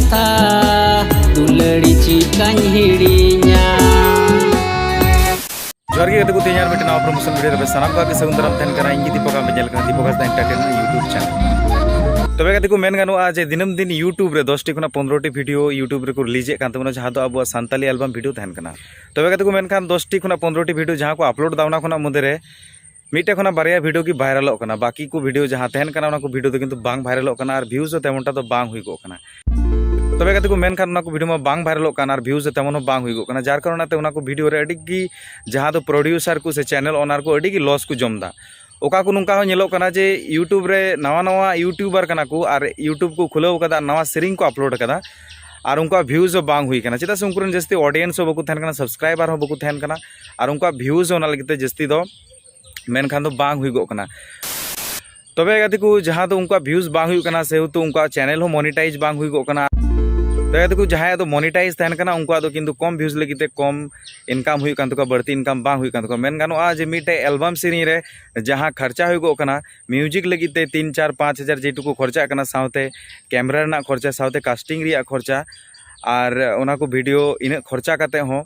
कथा दुलड़ी चिकान हिड़िया जोर के को तेयार मिटना प्रमोशन वीडियो रे सनाम का सगुंदरम तहन करा इंगी दीपक बेजल का दीपक एंटरटेनमेंट यूट्यूब चैनल तबे कते को मेन गानो आज दिनम दिन यूट्यूब रे 10 टी खुना 15 टी वीडियो यूट्यूब रे को रिलीज कान तबना जहां दो अब संताली एल्बम वीडियो तहन कना तबे कते को मेन खान 10 टी खुना 15 टी वीडियो जहां को अपलोड दावना खुना मुदे रे मीटे खुना बारिया वीडियो की वायरल कना बाकी को वीडियो जहां तहन कना उना को वीडियो तो किंतु बांग वायरल कना और व्यूज तो तेमनटा तो बांग हुई को कना तबे कते को मेन खान उना को वीडियो में बांग वायरल कना और व्यूज तेमन बांग हुई को कना जार कारणते उना को वीडियो रे अडी की जहां दो प्रोड्यूसर को से चैनल ओनर को अडी की लॉस को जमदा ओका को नुका हो कना जे यूट्यूब रे नवा नवा यूट्यूबर कना को और यूट्यूब को खुलाव कदा नवा सेरिंग को अपलोड कदा और उनका व्यूज बांग हुई कना चेदा से उनकुरन जस्ती ऑडियंस हो बको थैन कना सब्सक्राइबर हो बको थैन कना और उनका व्यूज ओना लगते जस्ती दो मेन खान दो बांग हुई गो कना तबे गति को जहां तो उनका व्यूज बांग हुई कना से तो उनका चैनल हो मोनेटाइज बांग हुई गो कना तबे को जहां तो मोनेटाइज तहन कना उनका तो किंतु कम व्यूज लगते कम इनकम हुई कान तो बढ़ती इनकम बांग हुई कान तो मेन गानो आज मिटे एल्बम सीरीज रे जहां खर्चा हुई गो कना म्यूजिक लगते 3-4-5 हजार जेटू को खर्चा कना साउते कैमरा ना खर्चा साउते कास्टिंग रिया खर्चा और ओना को वीडियो इन खर्चा करते हो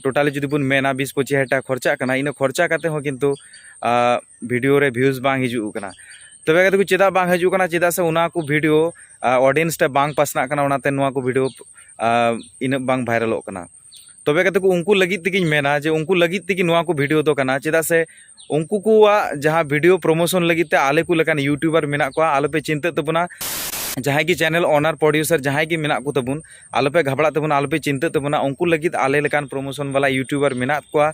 टोटाली जुदी बुन मेना 20-25 हजार खर्चा कना इन खर्चा करते हो किंतु वीडियो रे व्यूज बांग हिजू कना तबे कते को चेदा बांग हिजू कना चेदा से उना को वीडियो ऑडियंस टे बांग पासना कना उनाते नुआ को वीडियो इन बांग वायरल कना तबे कते को उनको लगित तिगिन मेना जे उनको लगित तिगी नुआ को वीडियो तो कना चेदा से उनको को जहां वीडियो प्रमोशन लगित ते आले को लकान यूट्यूबर मेना को आले पे चिंता तबना जहां की चैनल ओनर प्रोड्यूसर जहां की मेना को तबुन आले पे घबड़ा तबुन आले पे चिंता तबना उनको लगित आले लकान प्रमोशन वाला यूट्यूबर मेना को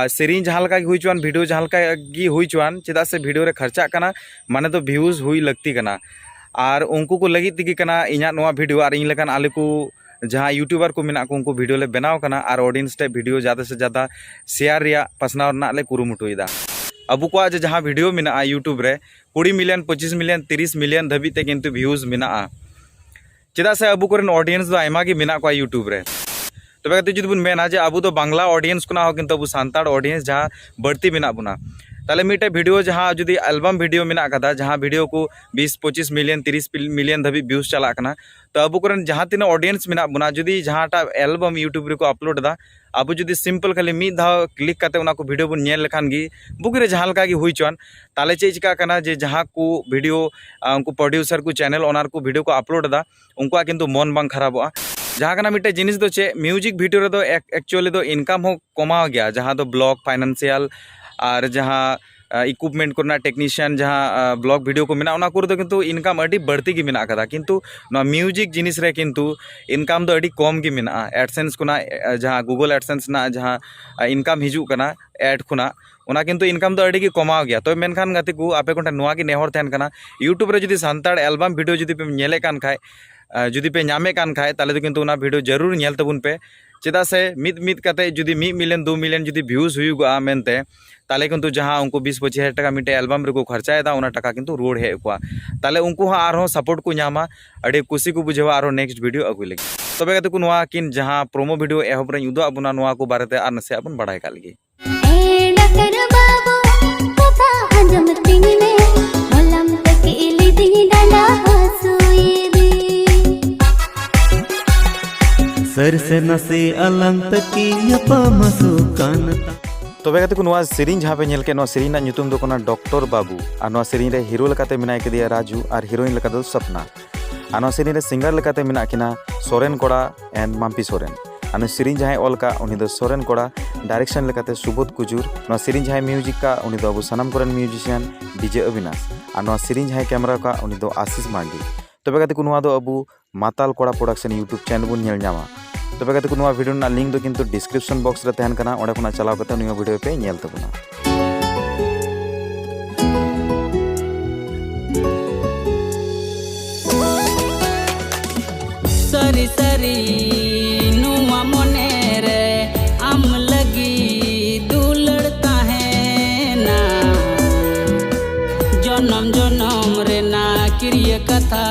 सेरिंग जहां लका हुई चुआन वीडियो जहां लका गी हुई चुआन चेदा से वीडियो रे खर्चा कना माने तो व्यूज हुई लगती कना और उनको को लगित तिगी कना इना नोआ वीडियो और इन लकान आले को जहां यूट्यूबर को मेना को उनको वीडियो ले बनाव कना और ऑडियंस टे वीडियो ज़्यादा से ज़्यादा शेयर रिया पसनाव ना ले कुरुमुटुइदा अबु को जहां वीडियो मेना यूट्यूब रे 20 मिलियन 25 मिलियन 30 मिलियन धबीते किंतु व्यूज मेना चेदा से अबु कोरेन ऑडियंस दो आयमा गी मेना को यूट्यूब रे तबे कते जुदी बुन मेना जे अबु तो बांग्ला ऑडियंस को ना हो किंतु अबु सांताड़ ऑडियंस जहां बढ़ती मेना बुना ताले मिटे वीडियो जहां जुदी एल्बम वीडियो मेना कदा जहां वीडियो को 20-25 मिलियन 30 मिलियन धबी व्यूज चला कना तो अबु कोरेन जहां तीना ऑडियंस मेना बुना जुदी जहांटा एल्बम यूट्यूब रे को अपलोड दा अब जुदी सिंपल खाली मिद धाव क्लिक करते उना को वीडियो बन नेल लेखान गी बुक रे जहां लका गी हुई चुआन ताले चे चिका कना जे जहां को वीडियो उनको प्रोड्यूसर को चैनल ओनर को वीडियो को अपलोड दा उनका किंतु मन बांग खराबोआ जहां कना मिटे जिनिस दो चे म्यूजिक वीडियो रे दो एक्चुअली दो इनकम हो कमाव गया जहां दो ब्लॉग फाइनेंशियल और जहां इक्विपमेंट को टेक्नीशियन जहां ब्लॉग वीडियो को मेना को किंतु इनकम अड़ी बढ़ती की मेना कदा किंतु म्यूजिक जिनिस रे किंतु इनकम दो अड़ी कम की मेना एडसेंस को जहां गूगल एडसेंस ना जहां इनकम हिजू कना एड खुना उना किंतु इनकम दो अड़ी की कमाव गया तो मेनखान गति को आपे कोटा नुआ की नेहर तहन कना यूट्यूब रे जुदी सांताड़ एल्बम वीडियो जुदी पे नेले कान खाय जुदी पे नामे कान खाय ताले तो किंतु उना वीडियो जरूर नेल तबुन पे चेदा से मिद कते जुदी 1 मिलियन 2 मिलियन जुदी व्यूज हुआ मेनते ताले किंतु जहां उनको 20-25 हजार टाका मिटे एल्बम रे को खर्चाएदा उना टाका किंतु रुआड़ हे को ताले उनको हा आरो सपोर्ट को नामा अडे खुशी को बुझेवा आरो नेक्स्ट वीडियो अगु लगी तबे कते को नुआ किन जहां प्रोमो वीडियो एहब रे उदो अबुना नुआ को बारेते आर नसे अपन बड़ाय का लगी ए डॉक्टर बाबू कथा अंजम तिंगने मलम तक इली दी डाला हसुई दी सर से नसे अलंग तकी यपा मसुकान तबे कते को नुआ सेरिंग जहां पे नेल के नुआ सेरिंग ना ᱧᱩᱛᱩᱢ ᱫᱚ ᱠᱟᱱᱟ डॉक्टर बाबू और नुआ सेरिंग रे हीरो लकाते मेना केदिया राजू और हीरोइन लका दो सपना और नुआ सेरिंग रे सिंगर लकाते मेना किना सोरेन कोड़ा एंड माम्पी सोरेन और सेरिंग जहां ऑल का उनी दो सोरेन कोड़ा डायरेक्शन लकाते सुबोध कुजूर नुआ सेरिंग जहां म्यूजिक का उनी दो अबु सनम कोरेन म्यूजिशियन डीजे अविनाश और नुआ सेरिंग जहां कैमरा का उनी दो आशीष मांडी तबे कते को नुआ दो अबु माताल कोड़ा प्रोडक्शन यूट्यूब चैनल बुन नेल ᱧᱟᱢᱟ तबे कते को नुआ वीडियो ना लिंक दो किंतु डिस्क्रिप्शन बॉक्स रे तहन कना ओडे खुना चलाव कते नुआ वीडियो पे नेल तबना सरी सरी नुआ मोने रे आम लगी दुलड़ता है ना जनम जनम रे ना क्रिय कथा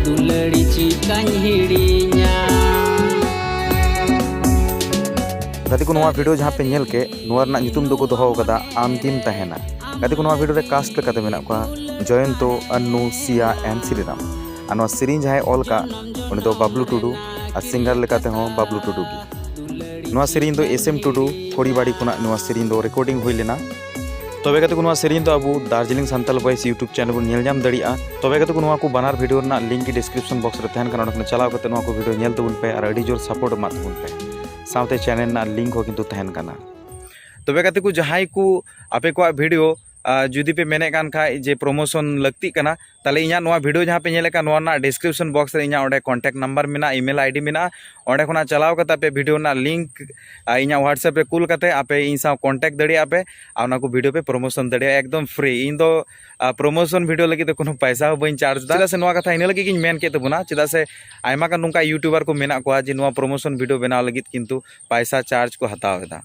दुलड़ी चिकान हिड़िया गति को नुआ वीडियो जहां पे नेल के नुआ ना ᱧᱩᱛᱩᱢ दो को दोहो कदा आम किम तहना गति को नुआ वीडियो रे कास्ट कते मेना को जयंतो अन्नू सिया एंड श्रीराम और नवा सेरिंग जहां ऑल का उनी दो बबलू टुडू और सिंगर लेकाते हो बबलू टुडू गी नवा सेरिंग दो एसएम टुडू थोड़ी बाड़ी खुना नवा सेरिंग दो रिकॉर्डिंग हुई लेना तबे कते नवा सेरिंग दो अब दार्जिलिंग सान्ताल वॉइस यूट्यूब चैनल बन नेल जाम दड़िया तबे कते नवा को बनार वीडियो ना लिंक की डिस्क्रिप्शन बॉक्स रे तहन कना ओंडे चलाव कते नवा को वीडियो नेल तबुन पे और अडी जोर सपोर्ट मा तबुन पे साउते चैनल ना लिंक हो किंतु तहन कना तबे कते को जहाई को आपे को वीडियो जुदी पे मेने कान खा जे प्रमोशन लगती कना ताले इना नवा वीडियो जहां पे नेले का नवा ना डिस्क्रिप्शन बॉक्स रे इना ओंडे कांटेक्ट नंबर मेना ईमेल आईडी मेना ओंडे खना चलाव कता पे वीडियो ना लिंक इना व्हाट्सएप रे कूल कते आपे इन सा कांटेक्ट दड़िया आपे आ ना को वीडियो पे प्रमोशन दड़िया एकदम फ्री इन दो प्रमोशन वीडियो लगी तो कोनो पैसा हो बइन चार्ज दा से नवा कथा इन लगी किन मेन के तबुना चिदा से आयमा का नुका यूट्यूबर को मेना को जे नवा प्रमोशन वीडियो बनाव लगी किंतु पैसा चार्ज को हताव दा